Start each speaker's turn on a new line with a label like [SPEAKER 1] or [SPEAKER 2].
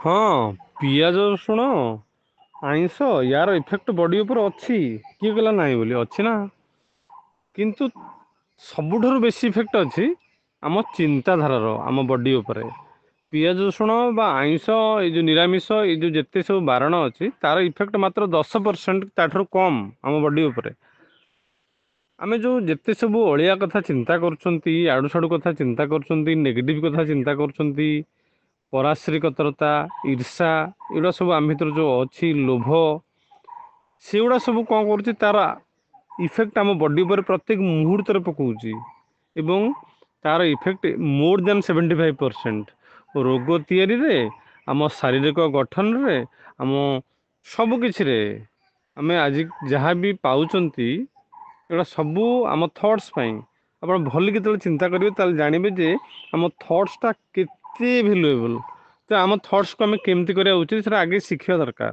[SPEAKER 1] ହଁ, ପିଆଜ ରସୁଣ ଆଇଁଷ ୟାର ଇଫେକ୍ଟ ବଡି ଉପରେ ଅଛି। କିଏ କହିଲା ନାହିଁ ବୋଲି, ଅଛି ନା। କିନ୍ତୁ ସବୁଠାରୁ ବେଶୀ ଇଫେକ୍ଟ ଅଛି ଆମ ଚିନ୍ତାଧାରାର, ଆମ ବଡି ଉପରେ। ପିଆଜ ରସୁଣ ବା ଆଇଁଷ, ଏଇ ଯେଉଁ ନିରାମିଷ, ଏଇ ଯେଉଁ ଯେତେ ସବୁ ବାରଣ ଅଛି ତାର ଇଫେକ୍ଟ ମାତ୍ର 10% ତାଠାରୁ କମ୍ ଆମ ବଡି ଉପରେ। ଆମେ ଯେଉଁ ଯେତେ ସବୁ ଅଳିଆ କଥା ଚିନ୍ତା କରୁଛନ୍ତି, ଆଡ଼ୁ ସାଡ଼ୁ କଥା ଚିନ୍ତା କରୁଛନ୍ତି, ନେଗେଟିଭ୍ କଥା ଚିନ୍ତା କରୁଛନ୍ତି, ପରାଶ୍ରୀକତରତା, ଈର୍ଷା, ଏଗୁଡ଼ା ସବୁ ଆମ ଭିତରେ ଯେଉଁ ଅଛି, ଲୋଭ, ସେଗୁଡ଼ା ସବୁ କ'ଣ କରୁଛି, ତାର ଇଫେକ୍ଟ ଆମ ବଡି ଉପରେ ପ୍ରତ୍ୟେକ ମୁହୂର୍ତ୍ତରେ ପକାଉଛି। ଏବଂ ତାର ଇଫେକ୍ଟ ମୋର୍ ଦାନ୍ 75% ରୋଗ ତିଆରିରେ, ଆମ ଶାରୀରିକ ଗଠନରେ, ଆମ ସବୁ କିଛିରେ। ଆମେ ଆଜି ଯାହା ବି ପାଉଛନ୍ତି ଏଗୁଡ଼ା ସବୁ ଆମ ଥଟ୍ସ ପାଇଁ। ଆପଣ ଭଲି କେତେବେଳେ ଚିନ୍ତା କରିବେ ତାହେଲେ ଜାଣିବେ ଯେ ଆମ ଥଟ୍ସଟା କେତେ ଭ୍ୟାଲୁଏବଲ୍। ତ ଆମ ଥଟ୍ସକୁ ଆମେ କେମିତି କରିବା ଉଚିତ ସେଟା ଆଗେ ଶିଖିବା ଦରକାର।